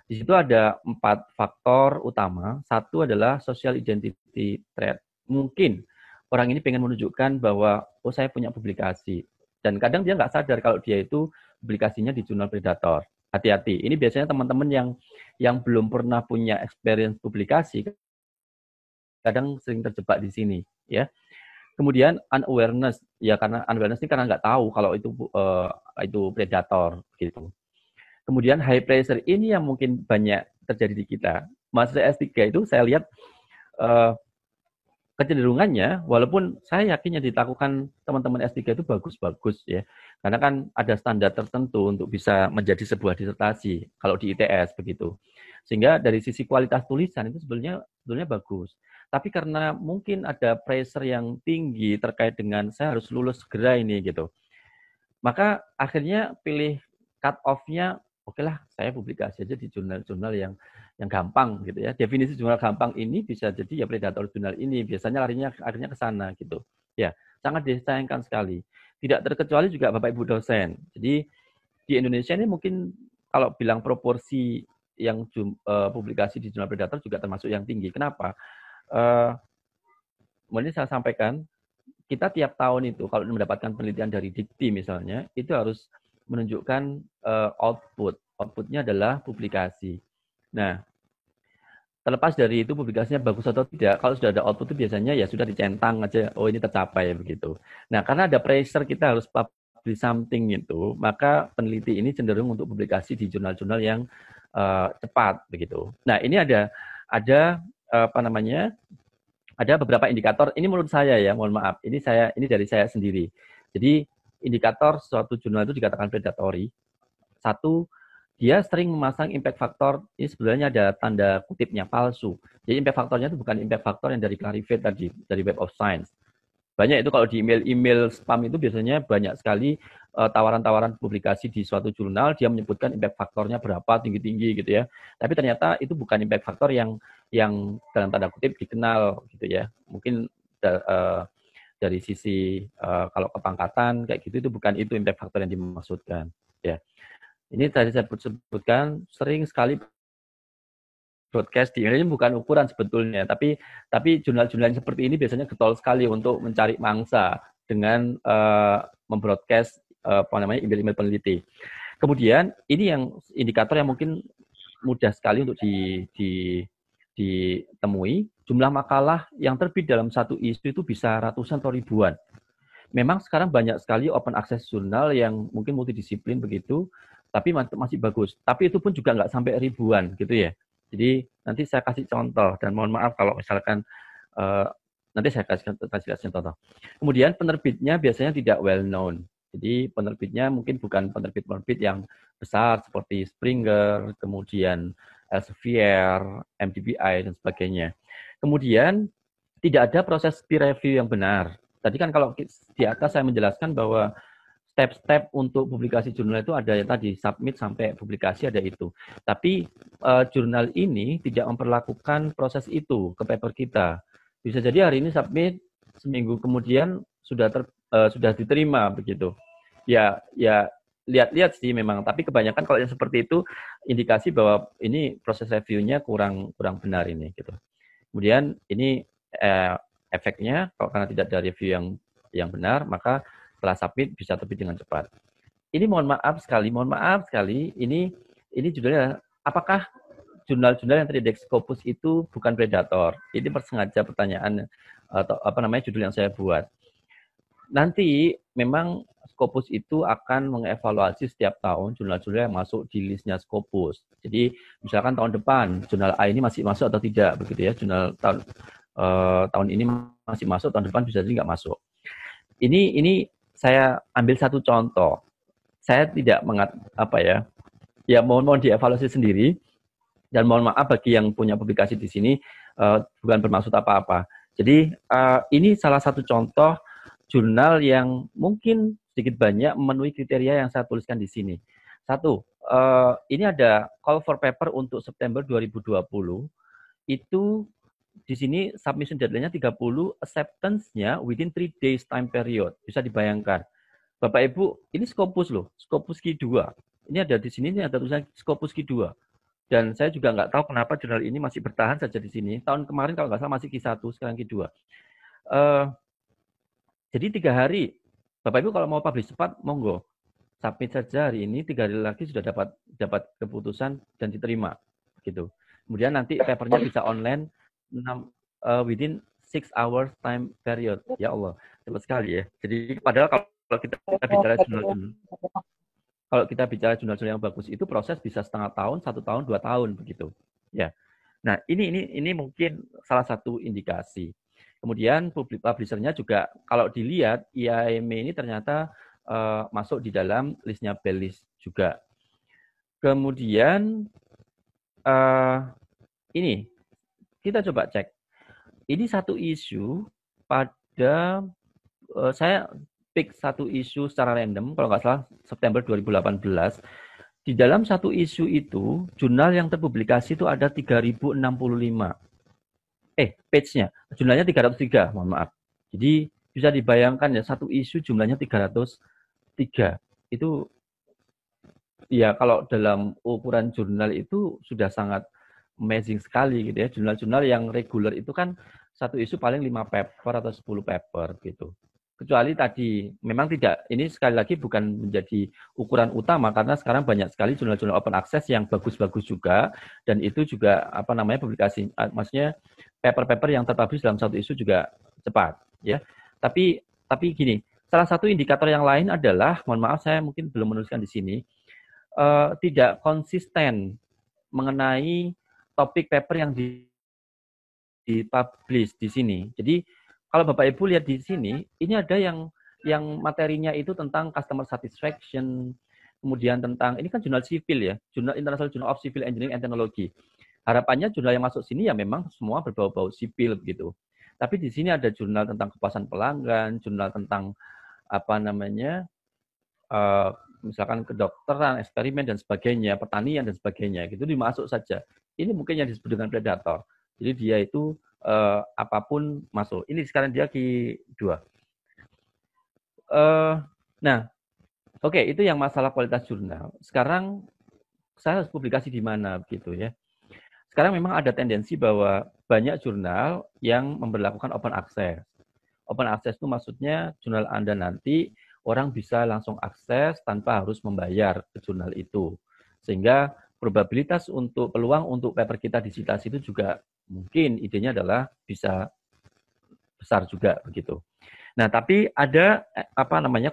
Di situ ada 4 faktor utama. Satu adalah social identity threat. Mungkin orang ini pengen menunjukkan bahwa saya punya publikasi. Dan kadang dia nggak sadar kalau dia itu publikasinya di jurnal predator. Hati-hati. Ini biasanya teman-teman yang belum pernah punya experience publikasi kadang sering terjebak di sini, ya. Kemudian unawareness, ya karena unawareness ini karena nggak tahu kalau itu predator gitu. Kemudian high pressure ini yang mungkin banyak terjadi di kita. Mahasiswa S3 itu saya lihat kecenderungannya, walaupun saya yakin yang dilakukan teman-teman S3 itu bagus-bagus ya. Karena kan ada standar tertentu untuk bisa menjadi sebuah disertasi kalau di ITS begitu. Sehingga dari sisi kualitas tulisan itu sebenarnya bagus. Tapi karena mungkin ada pressure yang tinggi terkait dengan saya harus lulus segera ini gitu. Maka akhirnya pilih cut off-nya, oke lah saya publikasi aja di jurnal-jurnal yang gampang gitu ya. Definisi jurnal gampang ini bisa jadi ya predator jurnal ini. Biasanya akhirnya ke sana gitu. Ya, sangat disayangkan sekali. Tidak terkecuali juga Bapak Ibu dosen. Jadi di Indonesia ini mungkin kalau bilang proporsi yang publikasi di jurnal predator juga termasuk yang tinggi. Kenapa? Kemudian saya sampaikan, kita tiap tahun itu kalau mendapatkan penelitian dari Dikti misalnya, itu harus menunjukkan output. Outputnya adalah publikasi. Nah, terlepas dari itu publikasinya bagus atau tidak, kalau sudah ada output itu biasanya ya sudah dicentang aja, oh ini tercapai begitu. Nah, karena ada pressure kita harus publish something itu, maka peneliti ini cenderung untuk publikasi di jurnal-jurnal yang cepat begitu. Nah, ini ada ada beberapa indikator. Ini menurut saya ya, mohon maaf. Ini dari saya sendiri. Jadi indikator suatu jurnal itu dikatakan predatory. Satu, dia sering memasang impact factor. Ini sebenarnya ada tanda kutipnya palsu. Jadi impact factornya itu bukan impact factor yang dari Clarivate tadi, dari Web of Science. Banyak itu kalau di email spam itu biasanya banyak sekali tawaran-tawaran publikasi di suatu jurnal, dia menyebutkan impact faktornya berapa, tinggi-tinggi gitu ya. Tapi ternyata itu bukan impact faktor yang dalam tanda kutip dikenal gitu ya. Mungkin dari sisi kalau kepangkatan kayak gitu itu bukan itu impact faktor yang dimaksudkan ya. Ini tadi saya sebutkan sering sekali broadcast di ini bukan ukuran sebetulnya, tapi jurnal-jurnal seperti ini biasanya getol sekali untuk mencari mangsa dengan membroadcast email-email peneliti. Kemudian ini yang indikator yang mungkin mudah sekali untuk ditemui. Jumlah makalah yang terbit dalam satu isu itu bisa ratusan atau ribuan. Memang sekarang banyak sekali open access jurnal yang mungkin multidisiplin begitu, tapi masih bagus. Tapi itu pun juga nggak sampai ribuan gitu ya. Jadi nanti saya kasih contoh, dan mohon maaf kalau misalkan nanti saya kasih contoh. Kemudian penerbitnya biasanya tidak well known. Jadi penerbitnya mungkin bukan penerbit-penerbit yang besar seperti Springer, kemudian Elsevier, MDBI, dan sebagainya. Kemudian tidak ada proses peer review yang benar. Tadi kan kalau di atas saya menjelaskan bahwa step-step untuk publikasi jurnal itu ada yang tadi, submit sampai publikasi ada itu. Tapi jurnal ini tidak memperlakukan proses itu ke paper kita. Bisa jadi hari ini submit, seminggu kemudian sudah diterima begitu. Ya lihat-lihat sih memang, tapi kebanyakan kalau yang seperti itu indikasi bahwa ini proses reviewnya kurang benar ini gitu. Kemudian ini efeknya kalau karena tidak ada review yang benar, maka setelah submit bisa terbit dengan cepat. Ini mohon maaf sekali, ini judulnya apakah jurnal-jurnal yang terdiri dari Scopus itu bukan predator? Ini bersengaja pertanyaan atau judul yang saya buat. Nanti memang Scopus itu akan mengevaluasi setiap tahun jurnal-jurnal yang masuk di listnya Scopus. Jadi misalkan tahun depan jurnal A ini masih masuk atau tidak begitu ya. Jurnal tahun ini masih masuk, tahun depan bisa jadi nggak masuk. Ini saya ambil satu contoh. Saya tidak mohon dievaluasi sendiri, dan mohon maaf bagi yang punya publikasi di sini, bukan bermaksud apa-apa. Jadi ini salah satu contoh jurnal yang mungkin sedikit banyak memenuhi kriteria yang saya tuliskan di sini. Satu, ini ada call for paper untuk September 2020. Itu di sini submission deadline-nya 30, acceptance-nya within 3 days time period. Bisa dibayangkan. Bapak Ibu, ini Scopus loh, Scopus Q2. Ini ada di sini, ini ada tulisan Scopus Q2. Dan saya juga nggak tahu kenapa jurnal ini masih bertahan saja di sini. Tahun kemarin kalau nggak salah masih Q1, sekarang Q2. Jadi 3 hari, Bapak Ibu kalau mau publish cepat, monggo. Submit saja hari ini, 3 hari lagi sudah dapat keputusan dan diterima. Gitu. Kemudian nanti papernya bisa online within 6 hours time period. Ya Allah, cepat sekali ya. Jadi padahal kalau kita bicara jurnal-jurnal, kalau kita bicara jurnal-jurnal yang bagus itu proses bisa setengah tahun, 1 tahun, 2 tahun begitu. Ya. Nah, ini mungkin salah satu indikasi. Kemudian publishernya juga kalau dilihat IAME ini ternyata masuk di dalam listnya Bellis juga. Kemudian ini kita coba cek. Ini satu isu pada saya pick satu isu secara random, kalau nggak salah September 2018. Di dalam satu isu itu, jurnal yang terpublikasi itu ada 3065. Page-nya, jumlahnya 303, mohon maaf. Jadi bisa dibayangkan ya, satu isu jumlahnya 303. Itu ya kalau dalam ukuran jurnal itu sudah sangat amazing sekali gitu ya. Jurnal-jurnal yang reguler itu kan satu isu paling 5 paper atau 10 paper gitu. Kecuali tadi, memang tidak, ini sekali lagi bukan menjadi ukuran utama, karena sekarang banyak sekali jurnal-jurnal open access yang bagus-bagus juga, dan itu juga, publikasi, maksudnya paper-paper yang terpublish dalam satu isu juga cepat. Ya. Tapi gini, salah satu indikator yang lain adalah, mohon maaf saya mungkin belum menuliskan di sini, tidak konsisten mengenai topik paper yang dipublish di sini. Jadi, kalau Bapak Ibu lihat di sini, ini ada yang materinya itu tentang customer satisfaction, kemudian tentang, ini kan jurnal sipil ya, jurnal International Journal of Civil Engineering and Technology. Harapannya jurnal yang masuk sini ya memang semua berbau-bau sipil gitu. Tapi di sini ada jurnal tentang kepuasan pelanggan, jurnal tentang misalkan kedokteran, eksperimen dan sebagainya, pertanian dan sebagainya, gitu dimasuk saja. Ini mungkin yang disebut dengan predator. Jadi dia itu apapun masuk. Ini sekarang dia Q2. Itu yang masalah kualitas jurnal. Sekarang saya harus publikasi di mana begitu ya. Sekarang memang ada tendensi bahwa banyak jurnal yang memberlakukan open access. Open access itu maksudnya jurnal Anda nanti orang bisa langsung akses tanpa harus membayar ke jurnal itu. Sehingga probabilitas untuk peluang untuk paper kita disitasi itu juga mungkin idenya adalah bisa besar juga begitu. Nah, tapi ada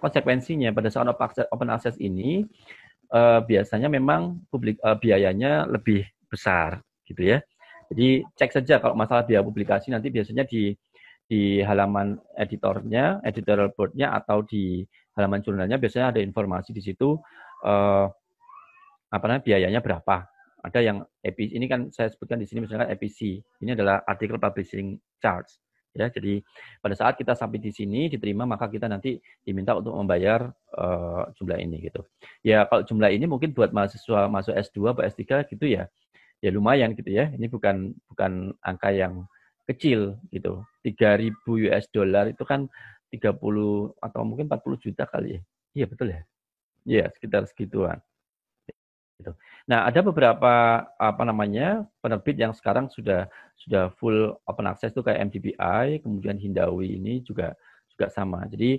konsekuensinya pada saat open access ini biasanya memang biayanya lebih besar gitu ya. Jadi cek saja kalau masalah biaya publikasi nanti biasanya di halaman editornya, editorial board-nya atau di halaman jurnalnya biasanya ada informasi di situ biayanya berapa. Ada yang EPC, ini kan saya sebutkan di sini misalnya EPC. Ini adalah article publishing charge. Ya, jadi pada saat kita sampai di sini diterima maka kita nanti diminta untuk membayar jumlah ini gitu. Ya kalau jumlah ini mungkin buat mahasiswa masuk S2 atau S3 gitu ya. Ya lumayan gitu ya. Ini bukan angka yang kecil gitu. 3.000 US dollar itu kan 30 atau mungkin 40 juta kali ya. Iya betul ya. Iya sekitar segituan. Gitu. Nah, ada beberapa penerbit yang sekarang sudah full open access itu kayak MDBI, kemudian Hindawi ini juga sama. Jadi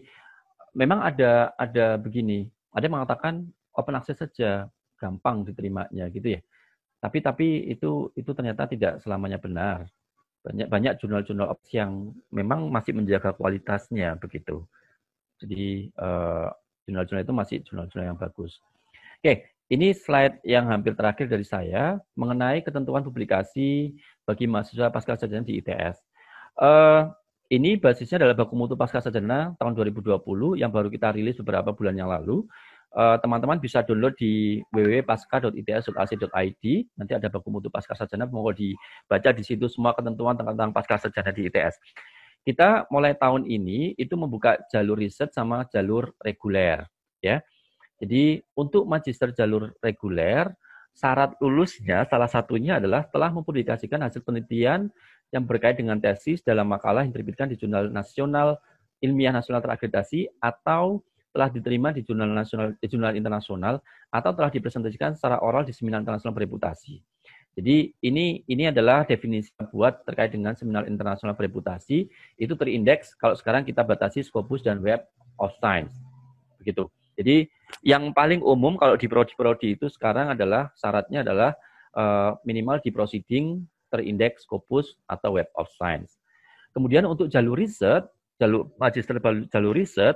memang ada begini, ada yang mengatakan open access saja gampang diterimanya gitu ya. Tapi itu ternyata tidak selamanya benar. Banyak jurnal-jurnal yang memang masih menjaga kualitasnya begitu. Jadi jurnal-jurnal itu masih jurnal-jurnal yang bagus. Oke, ini slide yang hampir terakhir dari saya mengenai ketentuan publikasi bagi mahasiswa pascasarjana di ITS. Ini basisnya adalah baku mutu pascasarjana tahun 2020 yang baru kita rilis beberapa bulan yang lalu. Teman-teman bisa download di www.pasca.its.ac.id. Nanti ada baku mutu pascasarjana, mau dibaca di situ semua ketentuan tentang pascasarjana di ITS. Kita mulai tahun ini itu membuka jalur riset sama jalur reguler, ya. Jadi untuk magister jalur reguler, syarat lulusnya salah satunya adalah telah mempublikasikan hasil penelitian yang berkait dengan tesis dalam makalah yang diterbitkan di jurnal nasional ilmiah nasional terakreditasi atau telah diterima di jurnal internasional atau telah dipresentasikan secara oral di seminar internasional bereputasi. Jadi ini adalah definisi buat terkait dengan seminar internasional bereputasi, itu terindeks kalau sekarang kita batasi Scopus dan Web of Science. Begitu. Jadi yang paling umum kalau di prodi itu sekarang adalah syaratnya adalah minimal di proceeding terindeks Scopus atau Web of Science. Kemudian untuk jalur riset, magister jalur riset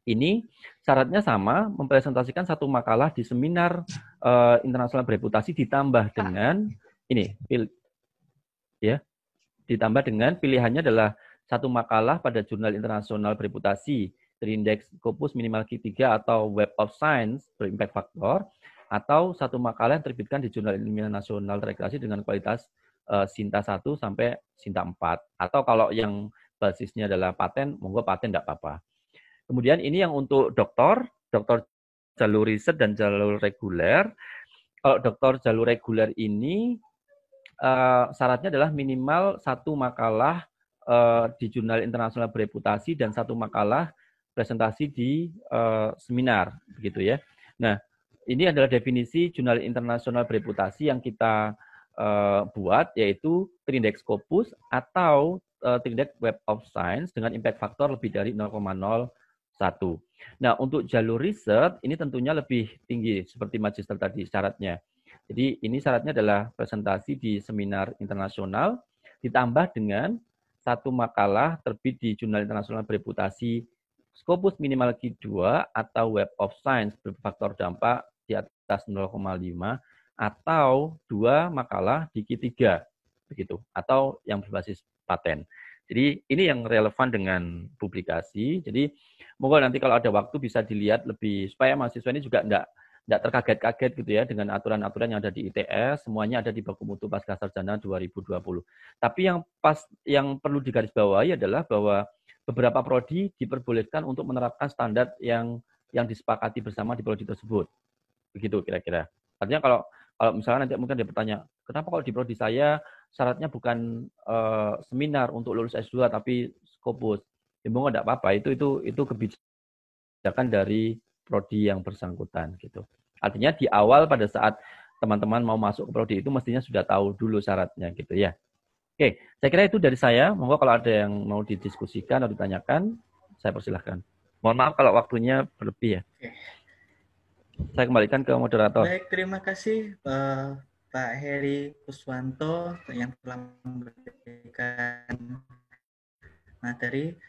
ini syaratnya sama, mempresentasikan satu makalah di seminar internasional bereputasi ditambah dengan ditambah dengan pilihannya adalah satu makalah pada jurnal internasional bereputasi terindeks Scopus minimal Q3 atau Web of Science berimpact faktor, atau satu makalah yang terbitkan di jurnal ilmiah nasional terakreditasi dengan kualitas Sinta 1 sampai Sinta 4. Atau kalau yang basisnya adalah paten, monggo paten tidak apa-apa. Kemudian ini yang untuk doktor jalur riset dan jalur reguler. Kalau doktor jalur reguler ini syaratnya adalah minimal satu makalah di jurnal internasional bereputasi dan satu makalah presentasi di seminar, begitu ya. Nah, ini adalah definisi jurnal internasional bereputasi yang kita buat, yaitu terindeks Scopus atau terindeks Web of Science dengan impact faktor lebih dari 0,01. Nah, untuk jalur riset ini tentunya lebih tinggi seperti magister tadi syaratnya. Jadi ini syaratnya adalah presentasi di seminar internasional ditambah dengan satu makalah terbit di jurnal internasional bereputasi Scopus minimal Q2 atau Web of Science berfaktor dampak di atas 0,5 atau 2 makalah di Q3 begitu, atau yang berbasis paten. Jadi ini yang relevan dengan publikasi. Jadi monggo nanti kalau ada waktu bisa dilihat lebih supaya mahasiswa ini juga enggak terkaget-kaget gitu ya dengan aturan-aturan yang ada di ITS, semuanya ada di baku mutu pascasarjana 2020. Tapi yang perlu digarisbawahi adalah bahwa beberapa prodi diperbolehkan untuk menerapkan standar yang disepakati bersama di prodi tersebut. Begitu kira-kira. Artinya kalau misalnya nanti mungkin ada bertanya, kenapa kalau di prodi saya syaratnya bukan seminar untuk lulus S2 tapi Scopus? Ya monggo enggak apa-apa, itu kebijakan dari prodi yang bersangkutan gitu. Artinya di awal pada saat teman-teman mau masuk ke prodi itu mestinya sudah tahu dulu syaratnya gitu ya. Oke, saya kira itu dari saya. Monggo kalau ada yang mau didiskusikan atau ditanyakan, saya persilahkan. Mohon maaf kalau waktunya berlebih ya. Oke. Saya kembalikan ke moderator. Baik, terima kasih Pak Heri Kuswanto yang telah memberikan materi.